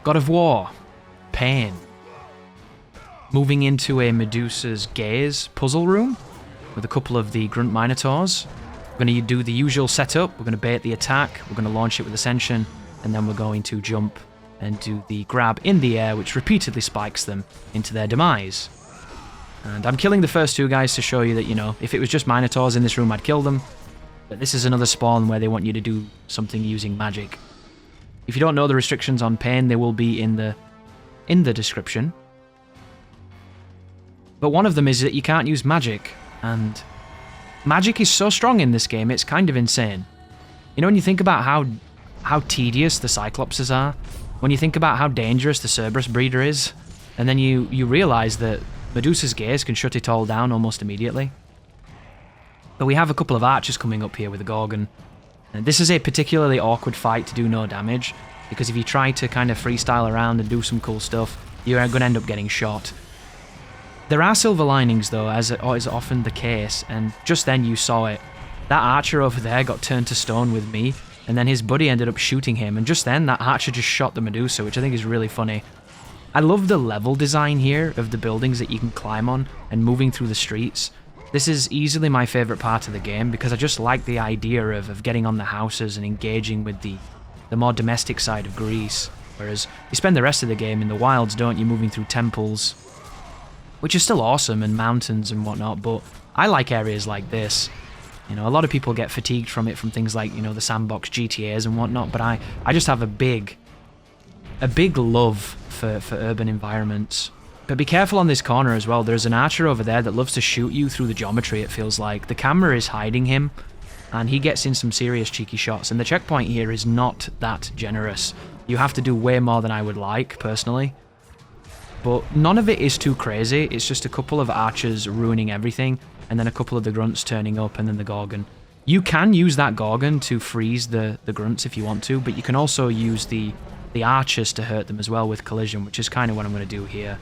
God of War. Pain. Moving into a Medusa's Gaze puzzle room with a couple of the Grunt Minotaurs. We're going to do the usual setup. We're going to bait the attack. We're going to launch it with Ascension. And then we're going to jump and do the grab in the air, which repeatedly spikes them into their demise. And I'm killing the first two guys to show you that, you know, if it was just Minotaurs in this room, I'd kill them. But this is another spawn where they want you to do something using magic. If you don't know the restrictions on pain, they will be in the description. But one of them is that you can't use magic, and magic is so strong in this game, it's kind of insane. You know, when you think about how tedious the Cyclopses are, when you think about how dangerous the Cerberus breeder is, and then you realize that Medusa's Gaze can shut it all down almost immediately. But we have a couple of archers coming up here with a Gorgon. And this is a particularly awkward fight to do no damage, because if you try to kind of freestyle around and do some cool stuff, you're going to end up getting shot. There are silver linings though, as is often the case, and just then you saw it. That archer over there got turned to stone with me, and then his buddy ended up shooting him, and just then that archer just shot the Medusa, which I think is really funny. I love the level design here of the buildings that you can climb on and moving through the streets. This is easily my favourite part of the game because I just like the idea of getting on the houses and engaging with the more domestic side of Greece. Whereas you spend the rest of the game in the wilds, don't you, moving through temples, which is still awesome, and mountains and whatnot, but I like areas like this. You know, a lot of people get fatigued from it from things like, you know, the sandbox GTAs and whatnot, but I just have a big love for urban environments. But be careful on this corner as well. There's an archer over there that loves to shoot you through the geometry, it feels like. The camera is hiding him, and he gets in some serious cheeky shots, and the checkpoint here is not that generous. You have to do way more than I would like, personally. But none of it is too crazy. It's just a couple of archers ruining everything, and then a couple of the grunts turning up, and then the Gorgon. You can use that Gorgon to freeze the grunts if you want to, but you can also use the archers to hurt them as well with collision, which is kind of what I'm going to do here.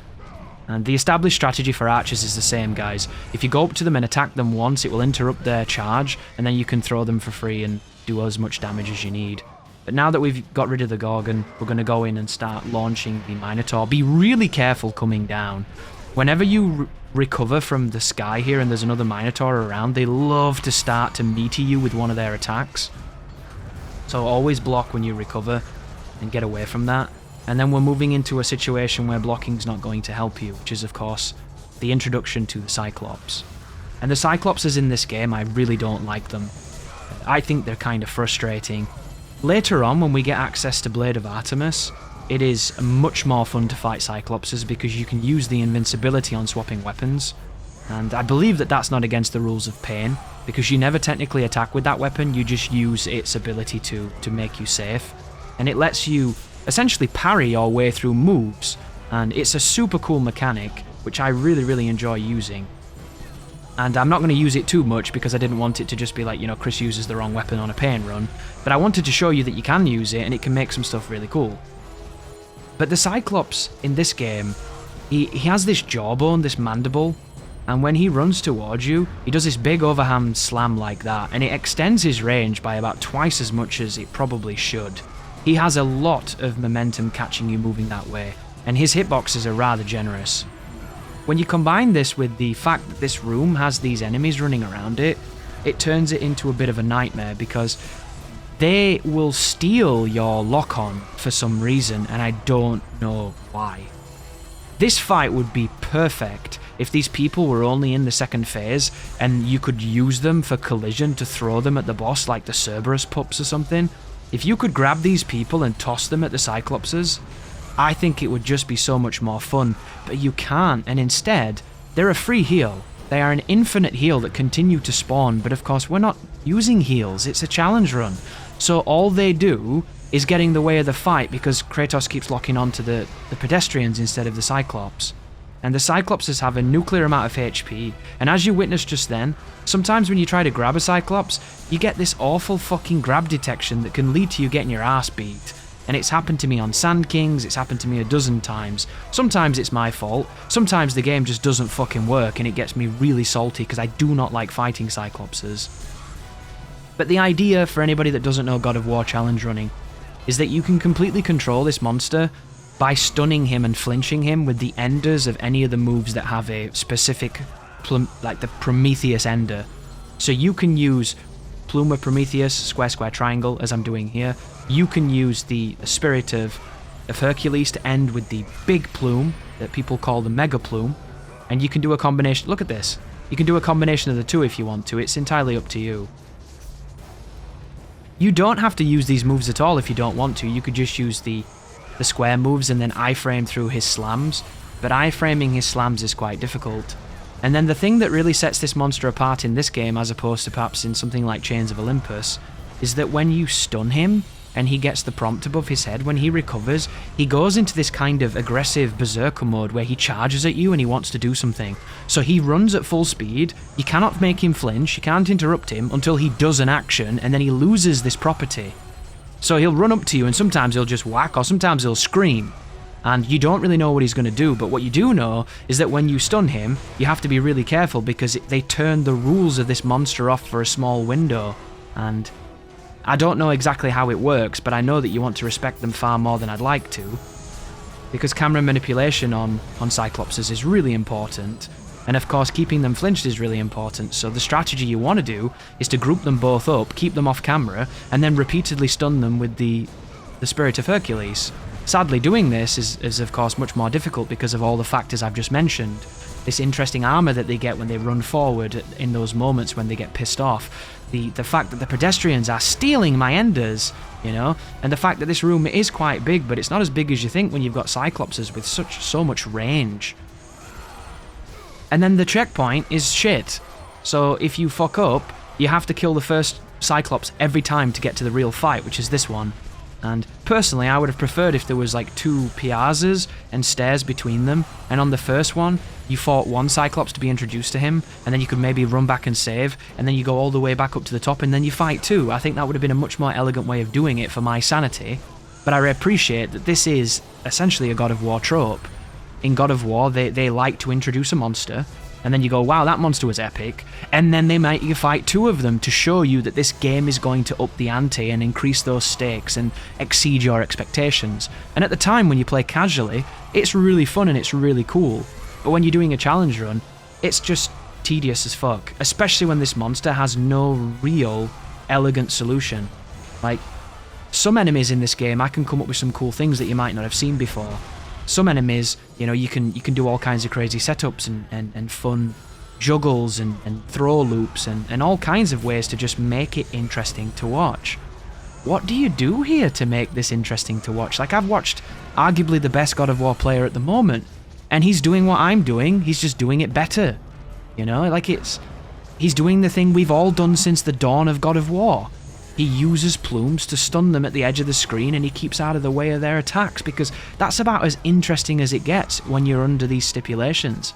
And the established strategy for archers is the same, guys. If you go up to them and attack them once, it will interrupt their charge, and then you can throw them for free and do as much damage as you need. But now that we've got rid of the Gorgon, we're going to go in and start launching the Minotaur. Be really careful coming down. Whenever you recover from the sky here and there's another Minotaur around, they love to start to meter you with one of their attacks. So always block when you recover and get away from that. And then we're moving into a situation where blocking's not going to help you, which is, of course, the introduction to the Cyclops. And the Cyclopses in this game, I really don't like them. I think they're kind of frustrating. Later on, when we get access to Blade of Artemis, it is much more fun to fight Cyclopses because you can use the invincibility on swapping weapons. And I believe that that's not against the rules of Pain, because you never technically attack with that weapon, you just use its ability to make you safe. And it lets you essentially parry your way through moves, and it's a super cool mechanic, which I really enjoy using. And I'm not going to use it too much because I didn't want it to just be like, you know, Chris uses the wrong weapon on a Pain run, but I wanted to show you that you can use it and it can make some stuff really cool. But the Cyclops in this game, he has this jawbone, this mandible, and when he runs towards you, he does this big overhand slam like that, and it extends his range by about twice as much as it probably should. He has a lot of momentum catching you moving that way, and his hitboxes are rather generous. When you combine this with the fact that this room has these enemies running around it, it turns it into a bit of a nightmare because they will steal your lock-on for some reason, and I don't know why. This fight would be perfect if these people were only in the second phase and you could use them for collision to throw them at the boss like the Cerberus pups or something. If you could grab these people and toss them at the Cyclopses, I think it would just be so much more fun, but you can't, and instead, they're a free heal. They are an infinite heal that continue to spawn, but of course we're not using heals, it's a challenge run. So all they do is get in the way of the fight because Kratos keeps locking onto the pedestrians instead of the Cyclops. And the Cyclopses have a nuclear amount of HP, and as you witnessed just then, sometimes when you try to grab a Cyclops, you get this awful fucking grab detection that can lead to you getting your ass beat. And it's happened to me on Sand Kings, it's happened to me a dozen times. Sometimes it's my fault, sometimes the game just doesn't fucking work and it gets me really salty because I do not like fighting Cyclopses. But the idea, for anybody that doesn't know God of War challenge running, is that you can completely control this monster by stunning him and flinching him with the enders of any of the moves that have a specific, like the Prometheus ender. So you can use Plume of Prometheus, square, square, triangle, as I'm doing here. You can use the Spirit of Hercules to end with the big plume that people call the Mega Plume. And you can do a combination. Look at this. You can do a combination of the two if you want to. It's entirely up to you. You don't have to use these moves at all if you don't want to. You could just use the square moves and then iframe through his slams. But iframing his slams is quite difficult. And then the thing that really sets this monster apart in this game, as opposed to perhaps in something like Chains of Olympus, is that when you stun him and he gets the prompt above his head, when he recovers, he goes into this kind of aggressive berserker mode where he charges at you and he wants to do something. So he runs at full speed, you cannot make him flinch, you can't interrupt him until he does an action, and then he loses this property. So he'll run up to you and sometimes he'll just whack, or sometimes he'll scream. And you don't really know what he's going to do, but what you do know is that when you stun him, you have to be really careful because they turn the rules of this monster off for a small window. And I don't know exactly how it works, but I know that you want to respect them far more than I'd like to. Because camera manipulation on Cyclopses is really important. And of course, keeping them flinched is really important. So the strategy you want to do is to group them both up, keep them off camera, and then repeatedly stun them with the Spirit of Hercules. Sadly, doing this is of course much more difficult because of all the factors I've just mentioned. This interesting armor that they get when they run forward in those moments when they get pissed off. The fact that the pedestrians are stealing my enders, you know, and the fact that this room is quite big, but it's not as big as you think when you've got Cyclopses with so much range. And then the checkpoint is shit. So if you fuck up, you have to kill the first Cyclops every time to get to the real fight, which is this one. And personally, I would have preferred if there was like 2 piazzas and stairs between them, and on the first one, you fought one Cyclops to be introduced to him, and then you could maybe run back and save, and then you go all the way back up to the top, and then you fight 2. I think that would have been a much more elegant way of doing it for my sanity, but I appreciate that this is essentially a God of War trope. In God of War, they like to introduce a monster, and then you go, wow, that monster was epic, and then they make you fight 2 of them to show you that this game is going to up the ante and increase those stakes and exceed your expectations. And at the time when you play casually, it's really fun and it's really cool, but when you're doing a challenge run, it's just tedious as fuck, especially when this monster has no real elegant solution. Like, some enemies in this game, I can come up with some cool things that you might not have seen before. Some enemies, you know, you can do all kinds of crazy setups and fun juggles and throw loops and all kinds of ways to just make it interesting to watch. What do you do here to make this interesting to watch? Like, I've watched arguably the best God of War player at the moment, and he's doing what I'm doing, he's just doing it better. You know, like he's doing the thing we've all done since the dawn of God of War. He uses plumes to stun them at the edge of the screen, and he keeps out of the way of their attacks, because that's about as interesting as it gets when you're under these stipulations.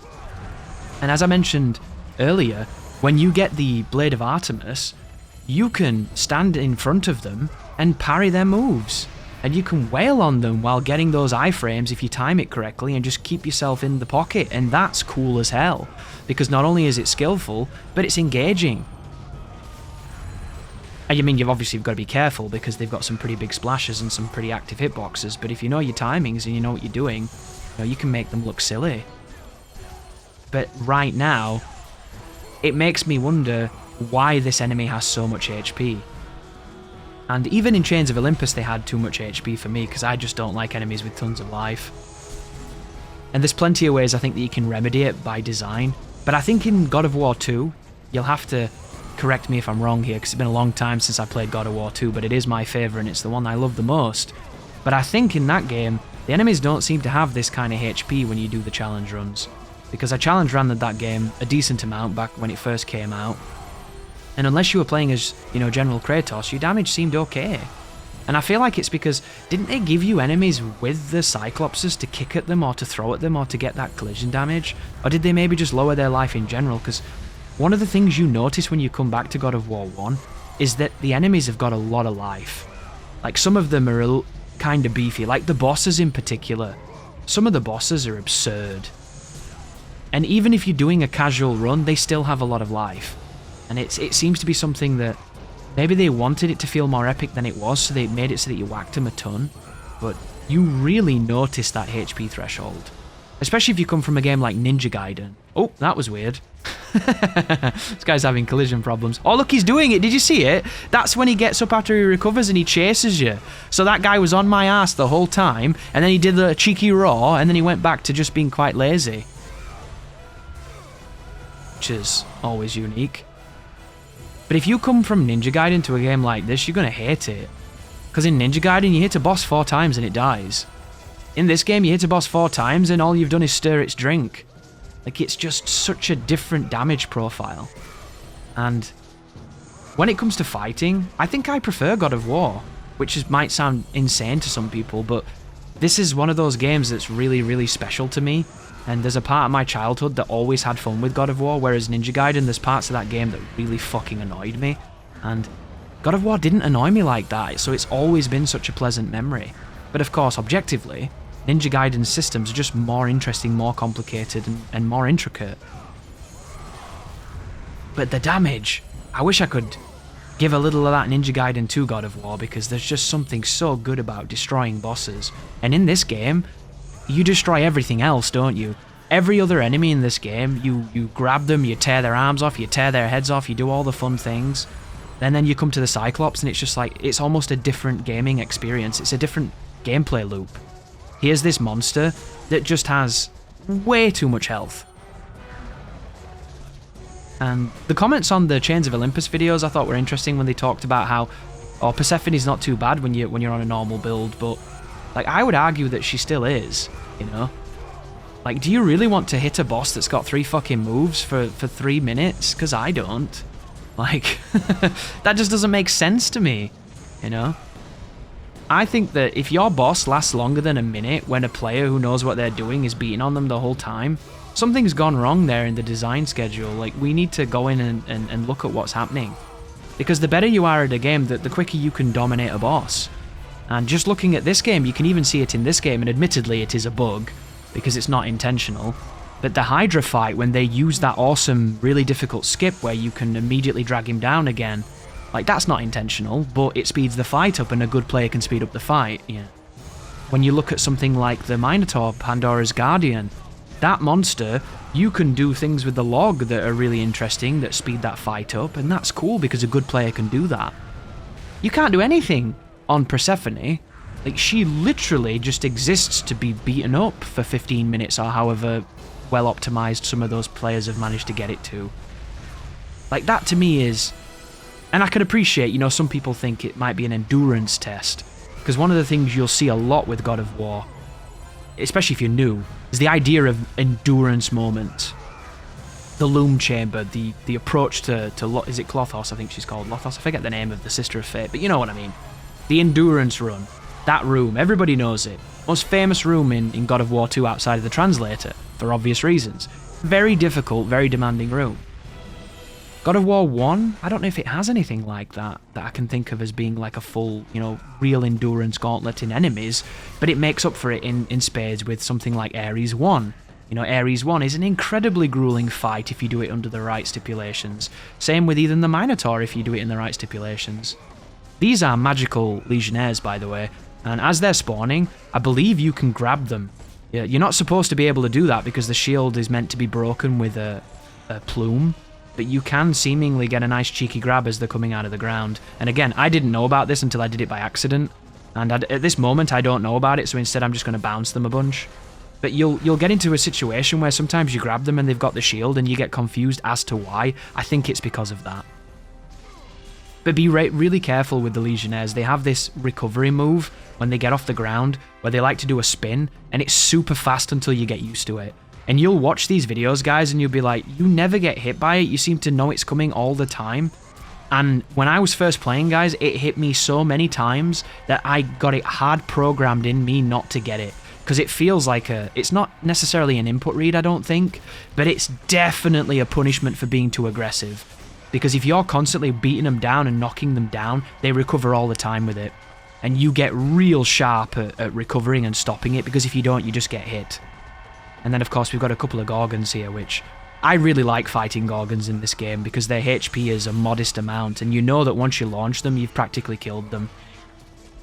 And as I mentioned earlier, when you get the Blade of Artemis, you can stand in front of them and parry their moves. And you can wail on them while getting those iframes if you time it correctly and just keep yourself in the pocket, and that's cool as hell, because not only is it skillful, but it's engaging. And I mean, you've obviously got to be careful because they've got some pretty big splashes and some pretty active hitboxes, but if you know your timings and you know what you're doing, you know, you can make them look silly. But right now, it makes me wonder why this enemy has so much HP. And even in Chains of Olympus they had too much HP for me, because I just don't like enemies with tons of life. And there's plenty of ways I think that you can remedy it by design, but I think in God of War 2, you'll have to correct me if I'm wrong here, because it's been a long time since I played God of War 2, but it is my favourite and it's the one I love the most. But I think in that game, the enemies don't seem to have this kind of HP when you do the challenge runs, because I challenge ran that game a decent amount back when it first came out, and unless you were playing as, you know, General Kratos, your damage seemed okay. And I feel like it's because, didn't they give you enemies with the Cyclopses to kick at them or to throw at them or to get that collision damage? Or did they maybe just lower their life in general? Because one of the things you notice when you come back to God of War 1 is that the enemies have got a lot of life. Like, some of them are kind of beefy, like the bosses in particular. Some of the bosses are absurd. And even if you're doing a casual run, they still have a lot of life. And it seems to be something that maybe they wanted it to feel more epic than it was, so they made it so that you whacked them a ton. But you really notice that HP threshold. Especially if you come from a game like Ninja Gaiden. Oh, that was weird. This guy's having collision problems. Oh, look, he's doing it. Did you see it? That's when he gets up after he recovers and he chases you. So that guy was on my ass the whole time, and then he did the cheeky roar, and then he went back to just being quite lazy. Which is always unique. But if you come from Ninja Gaiden to a game like this, you're going to hate it. Because in Ninja Gaiden, you hit a boss 4 times and it dies. In this game, you hit a boss 4 times and all you've done is stir its drink. Like, it's just such a different damage profile. And when it comes to fighting, I think I prefer God of War, which might sound insane to some people, but this is one of those games that's really, really special to me. And there's a part of my childhood that always had fun with God of War, whereas Ninja Gaiden, there's parts of that game that really fucking annoyed me. And God of War didn't annoy me like that, so it's always been such a pleasant memory. But of course, objectively, Ninja Gaiden's systems are just more interesting, more complicated, and more intricate. But the damage, I wish I could give a little of that Ninja Gaiden to God of War, because there's just something so good about destroying bosses. And in this game, you destroy everything else, don't you? Every other enemy in this game, you grab them, you tear their arms off, you tear their heads off, you do all the fun things. And then you come to the Cyclops and it's just like, it's almost a different gaming experience. It's a different gameplay loop. Here's this monster that just has way too much health. And the comments on the Chains of Olympus videos I thought were interesting when they talked about how, oh, Persephone's not too bad when you're on a normal build, but like, I would argue that she still is, you know? Like, do you really want to hit a boss that's got 3 fucking moves for 3 minutes? Because I don't. Like, that just doesn't make sense to me, you know? I think that if your boss lasts longer than a minute when a player who knows what they're doing is beating on them the whole time, something's gone wrong there in the design schedule. Like, we need to go in and look at what's happening. Because the better you are at a game, the quicker you can dominate a boss. And just looking at this game, you can even see it in this game, and admittedly it is a bug, because it's not intentional. But the Hydra fight, when they use that awesome, really difficult skip where you can immediately drag him down again, like, that's not intentional, but it speeds the fight up, and a good player can speed up the fight, yeah. When you look at something like the Minotaur, Pandora's Guardian, that monster, you can do things with the log that are really interesting, that speed that fight up, and that's cool because a good player can do that. You can't do anything on Persephone. Like, she literally just exists to be beaten up for 15 minutes or however well optimized some of those players have managed to get it to. Like, that to me is... And I can appreciate, you know, some people think it might be an endurance test, because one of the things you'll see a lot with God of War, especially if you're new, is the idea of endurance moment. The Loom Chamber, the approach to is it Clothos? I think she's called Lothos. I forget the name of the Sister of Fate, but you know what I mean. The endurance run. That room, everybody knows it. Most famous room in God of War 2 outside of the translator, for obvious reasons. Very difficult, very demanding room. God of War 1, I don't know if it has anything like that I can think of as being like a full, you know, real endurance gauntlet in enemies, but it makes up for it in spades with something like Ares 1. You know, Ares 1 is an incredibly grueling fight if you do it under the right stipulations. Same with even the Minotaur if you do it in the right stipulations. These are magical Legionnaires, by the way, and as they're spawning, I believe you can grab them. You're not supposed to be able to do that because the shield is meant to be broken with a plume, but you can seemingly get a nice cheeky grab as they're coming out of the ground. And again, I didn't know about this until I did it by accident, and at this moment I don't know about it, so instead I'm just going to bounce them a bunch. But you'll get into a situation where sometimes you grab them and they've got the shield and you get confused as to why. I think it's because of that. But be really careful with the Legionnaires. They have this recovery move when they get off the ground where they like to do a spin, and it's super fast until you get used to it. And you'll watch these videos, guys, and you'll be like, you never get hit by it. You seem to know it's coming all the time. And when I was first playing, guys, it hit me so many times that I got it hard programmed in me not to get it. Because it feels like it's not necessarily an input read, I don't think, but it's definitely a punishment for being too aggressive. Because if you're constantly beating them down and knocking them down, they recover all the time with it. And you get real sharp at recovering and stopping it, because if you don't, you just get hit. And then, of course, we've got a couple of Gorgons here, which I really like fighting Gorgons in this game, because their HP is a modest amount, and you know that once you launch them, you've practically killed them.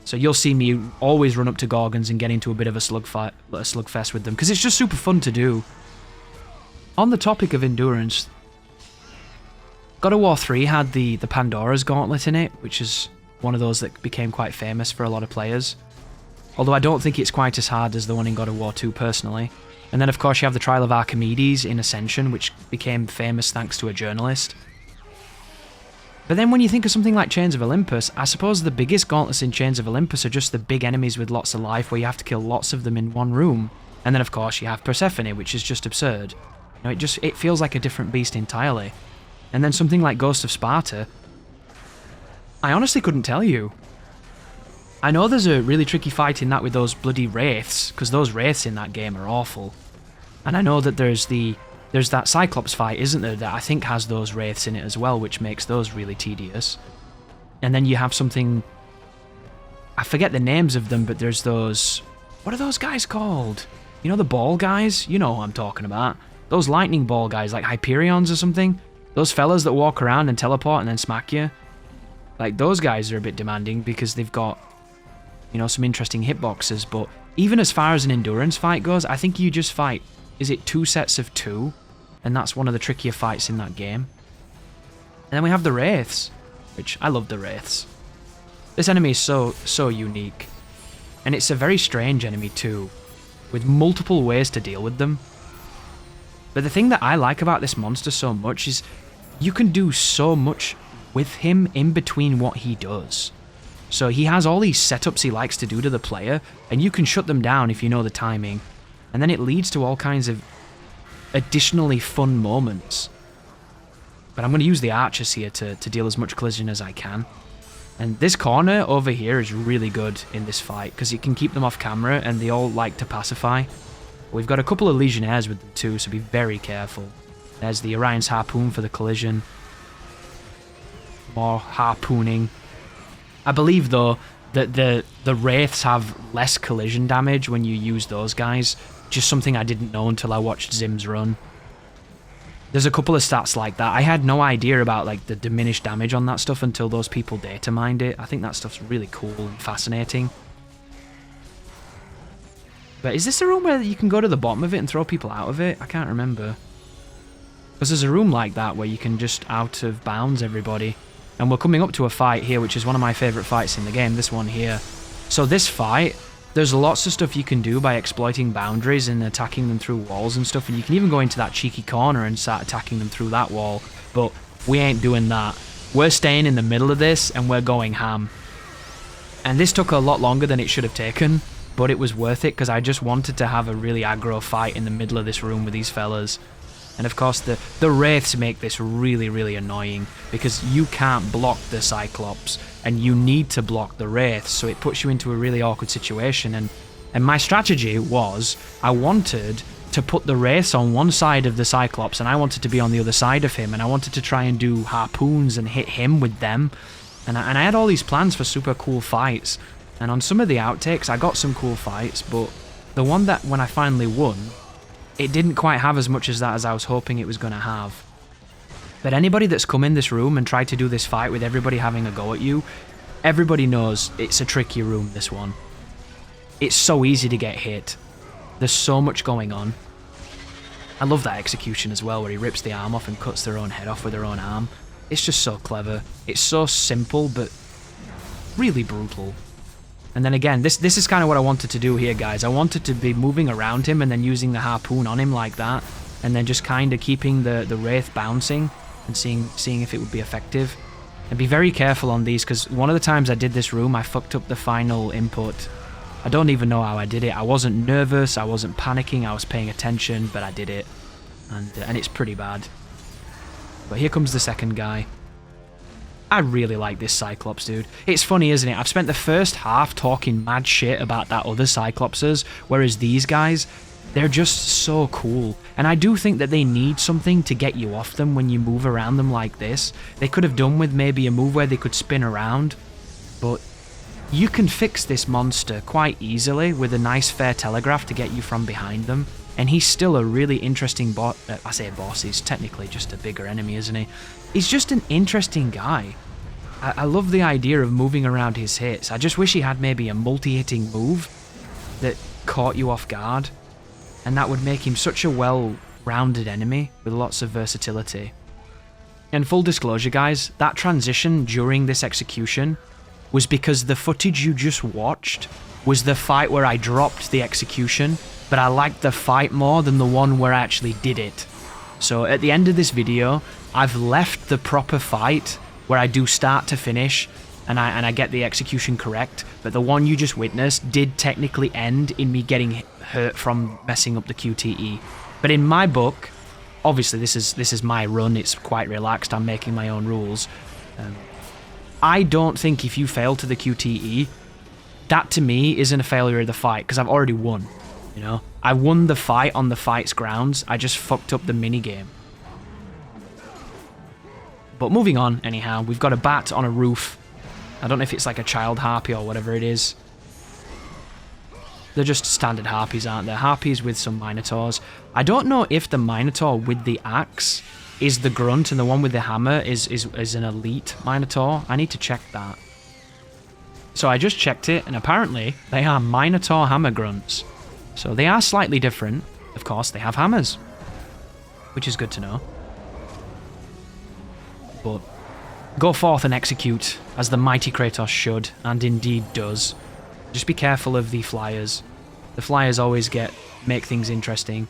So you'll see me always run up to Gorgons and get into a bit of a slugfest with them, because it's just super fun to do. On the topic of endurance, God of War 3 had the Pandora's Gauntlet in it, which is one of those that became quite famous for a lot of players. Although I don't think it's quite as hard as the one in God of War 2 personally. And then of course you have the Trial of Archimedes in Ascension, which became famous thanks to a journalist. But then when you think of something like Chains of Olympus, I suppose the biggest gauntlets in Chains of Olympus are just the big enemies with lots of life where you have to kill lots of them in one room. And then of course you have Persephone, which is just absurd. You know, it feels like a different beast entirely. And then something like Ghost of Sparta, I honestly couldn't tell you. I know there's a really tricky fight in that with those bloody wraiths, because those wraiths in that game are awful. And I know that there's that Cyclops fight, isn't there, that I think has those wraiths in it as well, which makes those really tedious. And then you have something, I forget the names of them, but there's those, what are those guys called? You know, the ball guys? You know who I'm talking about. Those lightning ball guys, like Hyperions or something. Those fellas that walk around and teleport and then smack you. Like, those guys are a bit demanding because they've got, you know, some interesting hitboxes. But even as far as an endurance fight goes, I think you just fight, is it 2 sets of 2? And that's one of the trickier fights in that game. And then we have the Wraiths, which I love the Wraiths. This enemy is so unique. And it's a very strange enemy too, with multiple ways to deal with them. But the thing that I like about this monster so much is you can do so much with him in between what he does. So he has all these setups he likes to do to the player, and you can shut them down if you know the timing. And then it leads to all kinds of additionally fun moments. But I'm going to use the archers here to deal as much collision as I can. And this corner over here is really good in this fight, because you can keep them off camera and they all like to pacify. We've got a couple of Legionnaires with them too, so be very careful. There's the Orion's Harpoon for the collision. More harpooning. I believe though that the Wraiths have less collision damage when you use those guys. Just something I didn't know until I watched Zim's run. There's a couple of stats like that. I had no idea about like the diminished damage on that stuff until those people data mined it. I think that stuff's really cool and fascinating. But is this a room where you can go to the bottom of it and throw people out of it? I can't remember. Because there's a room like that where you can just out of bounds everybody. And we're coming up to a fight here, which is one of my favourite fights in the game, this one here. So this fight, there's lots of stuff you can do by exploiting boundaries and attacking them through walls and stuff. And you can even go into that cheeky corner and start attacking them through that wall. But we ain't doing that. We're staying in the middle of this and we're going ham. And this took a lot longer than it should have taken. But it was worth it because I just wanted to have a really aggro fight in the middle of this room with these fellas. And of course the Wraiths make this really, really annoying because you can't block the Cyclops and you need to block the Wraiths, so it puts you into a really awkward situation. And my strategy was I wanted to put the Wraiths on one side of the Cyclops and I wanted to be on the other side of him, and I wanted to try and do harpoons and hit him with them. And I had all these plans for super cool fights. And on some of the outtakes, I got some cool fights, but the one that when I finally won, it didn't quite have as much as that as I was hoping it was going to have. But anybody that's come in this room and tried to do this fight with everybody having a go at you, everybody knows it's a tricky room, this one. It's so easy to get hit. There's so much going on. I love that execution as well, where he rips the arm off and cuts their own head off with their own arm. It's just so clever. It's so simple, but really brutal. And then again, this is kind of what I wanted to do here, guys. I wanted to be moving around him and then using the harpoon on him like that. And then just kind of keeping the Wraith bouncing and seeing if it would be effective. And be very careful on these, because one of the times I did this room, I fucked up the final input. I don't even know how I did it. I wasn't nervous, I wasn't panicking, I was paying attention, but I did it. And it's pretty bad. But here comes the second guy. I really like this Cyclops, dude. It's funny, isn't it? I've spent the first half talking mad shit about that other Cyclopses, whereas these guys, they're just so cool. And I do think that they need something to get you off them when you move around them like this. They could have done with maybe a move where they could spin around, but you can fix this monster quite easily with a nice fair telegraph to get you from behind them. And he's still a really interesting boss. I say boss, he's technically just a bigger enemy, isn't he? He's just an interesting guy. I love the idea of moving around his hits. I just wish he had maybe a multi-hitting move that caught you off guard, and that would make him such a well-rounded enemy with lots of versatility. And full disclosure, guys, that transition during this execution was because the footage you just watched was the fight where I dropped the execution, but I liked the fight more than the one where I actually did it. So at the end of this video, I've left the proper fight where I do start to finish and I get the execution correct, but the one you just witnessed did technically end in me getting hurt from messing up the QTE. But in my book, obviously this is my run, it's quite relaxed, I'm making my own rules. I don't think if you fail to the QTE, that to me isn't a failure of the fight, because I've already won, you know? I won the fight on the fight's grounds, I just fucked up the minigame. But moving on, anyhow, we've got a bat on a roof. I don't know if it's like a child harpy or whatever it is. They're just standard harpies, aren't they? Harpies with some minotaurs. I don't know if the minotaur with the axe is the grunt and the one with the hammer is an elite minotaur. I need to check that. So I just checked it, and apparently they are minotaur hammer grunts. So they are slightly different. Of course, they have hammers, which is good to know. But go forth and execute, as the mighty Kratos should, and indeed does. Just be careful of the flyers. The flyers always make things interesting.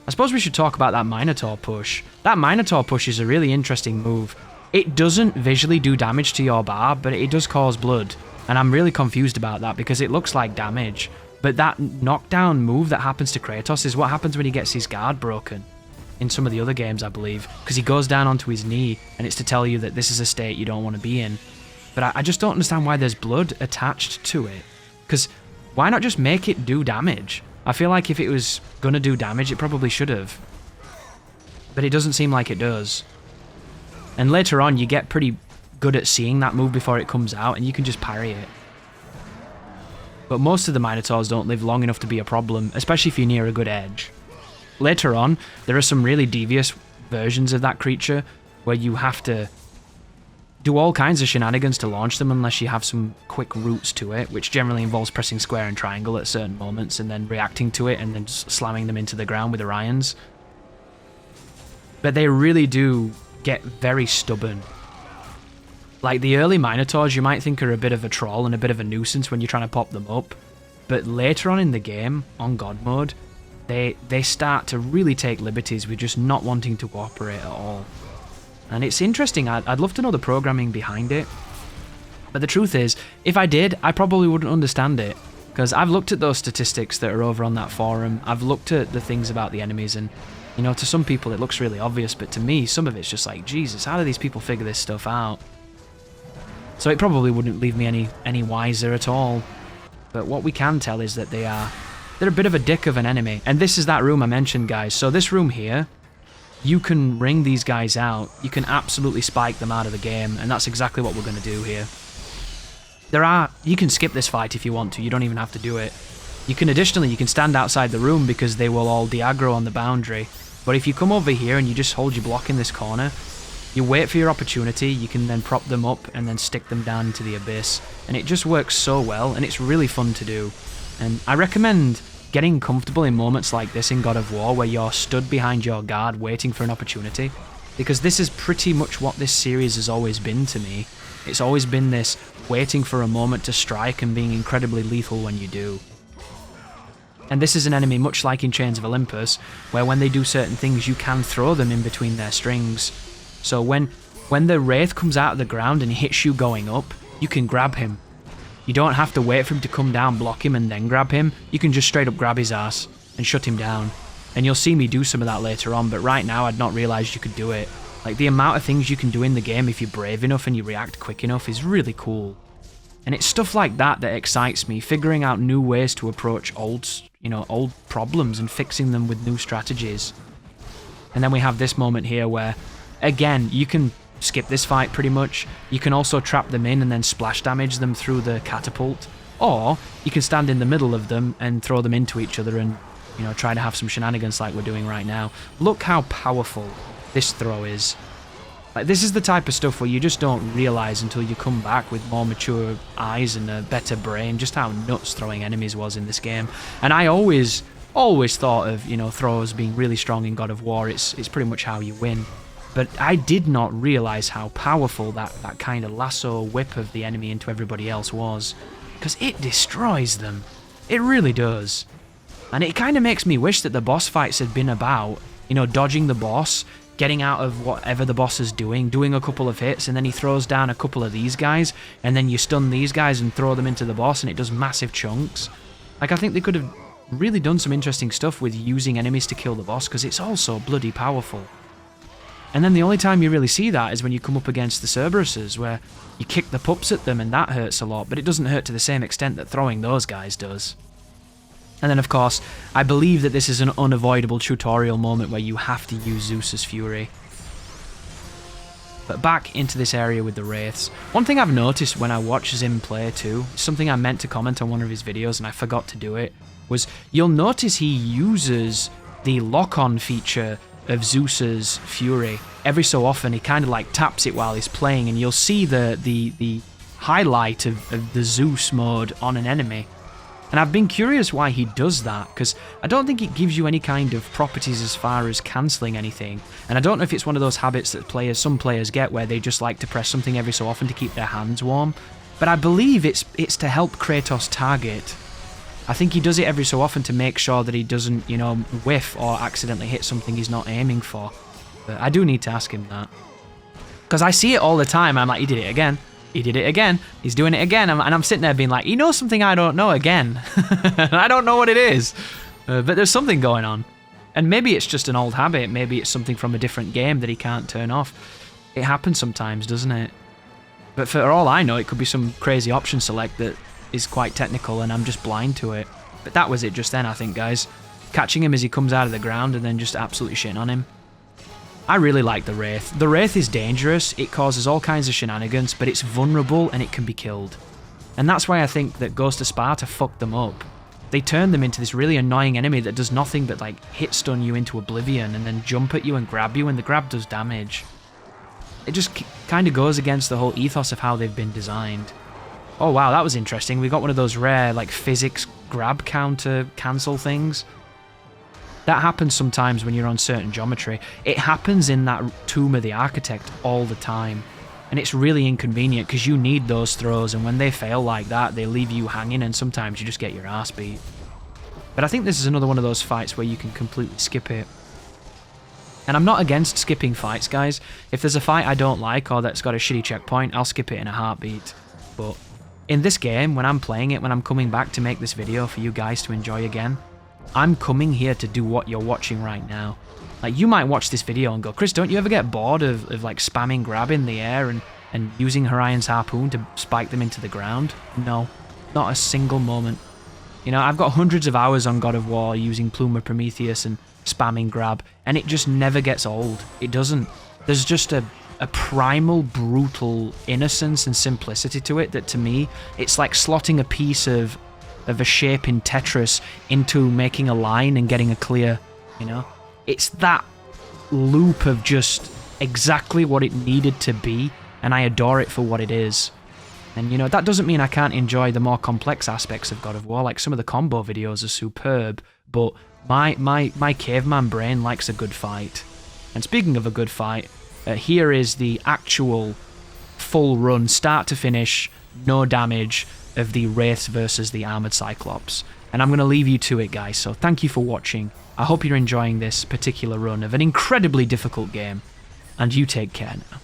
I suppose we should talk about that Minotaur push. That Minotaur push is a really interesting move. It doesn't visually do damage to your bar, but it does cause blood. And I'm really confused about that, because it looks like damage. But that knockdown move that happens to Kratos is what happens when he gets his guard broken. In some of the other games, I believe, because he goes down onto his knee, and it's to tell you that this is a state you don't want to be in. But I just don't understand why there's blood attached to it. Because why not just make it do damage? I feel like if it was going to do damage, it probably should have. But it doesn't seem like it does. And later on, you get pretty good at seeing that move before it comes out, and you can just parry it. But most of the Minotaurs don't live long enough to be a problem, especially if you're near a good edge. Later on, there are some really devious versions of that creature where you have to do all kinds of shenanigans to launch them unless you have some quick routes to it, which generally involves pressing square and triangle at certain moments and then reacting to it and then just slamming them into the ground with Orions. But they really do get very stubborn. Like the early Minotaurs you might think are a bit of a troll and a bit of a nuisance when you're trying to pop them up, but later on in the game, on God mode, they start to really take liberties with just not wanting to cooperate at all. And it's interesting, I'd love to know the programming behind it. But the truth is, if I did, I probably wouldn't understand it. Because I've looked at those statistics that are over on that forum, I've looked at the things about the enemies, and, you know, to some people it looks really obvious, but to me, some of it's just like, Jesus, how do these people figure this stuff out? So it probably wouldn't leave me any wiser at all. But what we can tell is that they're a bit of a dick of an enemy. And this is that room I mentioned, guys. So this room here, you can ring these guys out. You can absolutely spike them out of the game, and that's exactly what we're going to do here. You can skip this fight if you want to. You don't even have to do it. You can stand outside the room because they will all de-aggro on the boundary. But if you come over here and you just hold your block in this corner, you wait for your opportunity, you can then prop them up and then stick them down into the abyss. And it just works so well, and it's really fun to do. And I recommend getting comfortable in moments like this in God of War, where you're stood behind your guard waiting for an opportunity, because this is pretty much what this series has always been to me. It's always been this waiting for a moment to strike and being incredibly lethal when you do. And this is an enemy much like in Chains of Olympus, where when they do certain things you can throw them in between their strings. So when the Wraith comes out of the ground and hits you going up, you can grab him. You don't have to wait for him to come down, block him, and then grab him. You can just straight up grab his ass and shut him down. And you'll see me do some of that later on, but right now I'd not realised you could do it. Like, the amount of things you can do in the game if you're brave enough and you react quick enough is really cool. And it's stuff like that that excites me, figuring out new ways to approach old problems and fixing them with new strategies. And then we have this moment here where, again, you can skip this fight pretty much. You can also trap them in and then splash damage them through the catapult, or you can stand in the middle of them and throw them into each other and, you know, try to have some shenanigans like we're doing right now. Look how powerful this throw is. Like, this is the type of stuff where you just don't realise until you come back with more mature eyes and a better brain just how nuts throwing enemies was in this game. And I always thought of, you know, throwers being really strong in God of War. It's pretty much how you win. But I did not realise how powerful that kind of lasso whip of the enemy into everybody else was. Because it destroys them. It really does. And it kind of makes me wish that the boss fights had been about, you know, dodging the boss, getting out of whatever the boss is doing a couple of hits, and then he throws down a couple of these guys, and then you stun these guys and throw them into the boss, and it does massive chunks. Like, I think they could have really done some interesting stuff with using enemies to kill the boss, because it's all so bloody powerful. And then the only time you really see that is when you come up against the Cerberuses, where you kick the pups at them, and that hurts a lot, but it doesn't hurt to the same extent that throwing those guys does. And then, of course, I believe that this is an unavoidable tutorial moment where you have to use Zeus's Fury. But back into this area with the Wraiths. One thing I've noticed when I watch Zim play too, something I meant to comment on one of his videos and I forgot to do it, was you'll notice he uses the lock-on feature of Zeus's Fury. Every so often he kind of like taps it while he's playing, and you'll see the highlight of the Zeus mode on an enemy. And I've been curious why he does that, because I don't think it gives you any kind of properties as far as cancelling anything. And I don't know if it's one of those habits that some players get where they just like to press something every so often to keep their hands warm. But I believe it's to help Kratos target. I think he does it every so often to make sure that he doesn't, you know, whiff or accidentally hit something he's not aiming for. But I do need to ask him that. Because I see it all the time, I'm like, he did it again. He did it again. He's doing it again. And I'm sitting there being like, he knows something I don't know again. I don't know what it is. But there's something going on. And maybe it's just an old habit. Maybe it's something from a different game that he can't turn off. It happens sometimes, doesn't it? But for all I know, it could be some crazy option select that is quite technical and I'm just blind to it. But that was it just then, I think, guys. Catching him as he comes out of the ground and then just absolutely shitting on him. I really like the Wraith. The Wraith is dangerous, it causes all kinds of shenanigans, but it's vulnerable and it can be killed. And that's why I think that Ghost of Sparta fucked them up. They turned them into this really annoying enemy that does nothing but like hit stun you into oblivion and then jump at you and grab you, and the grab does damage. It just kind of goes against the whole ethos of how they've been designed. Oh wow, that was interesting. We got one of those rare like physics grab counter cancel things. That happens sometimes when you're on certain geometry. It happens in that Tomb of the Architect all the time. And it's really inconvenient because you need those throws, and when they fail like that, they leave you hanging and sometimes you just get your ass beat. But I think this is another one of those fights where you can completely skip it. And I'm not against skipping fights, guys. If there's a fight I don't like or that's got a shitty checkpoint, I'll skip it in a heartbeat. But in this game, when I'm playing it, when I'm coming back to make this video for you guys to enjoy again, I'm coming here to do what you're watching right now. Like, you might watch this video and go, Chris, don't you ever get bored of like spamming grab in the air and using Orion's harpoon to spike them into the ground? No, not a single moment. You know, I've got hundreds of hours on God of War using Plume of Prometheus and spamming grab, and it just never gets old. It doesn't. There's just a primal, brutal innocence and simplicity to it that, to me, it's like slotting a piece of a shape in Tetris into making a line and getting a clear, you know? It's that loop of just exactly what it needed to be, and I adore it for what it is. And, you know, that doesn't mean I can't enjoy the more complex aspects of God of War. Like, some of the combo videos are superb, but my caveman brain likes a good fight. And speaking of a good fight, here is the actual full run, start to finish, no damage, of the Wraiths versus the Armored Cyclops. And I'm going to leave you to it, guys, so thank you for watching. I hope you're enjoying this particular run of an incredibly difficult game, and you take care now.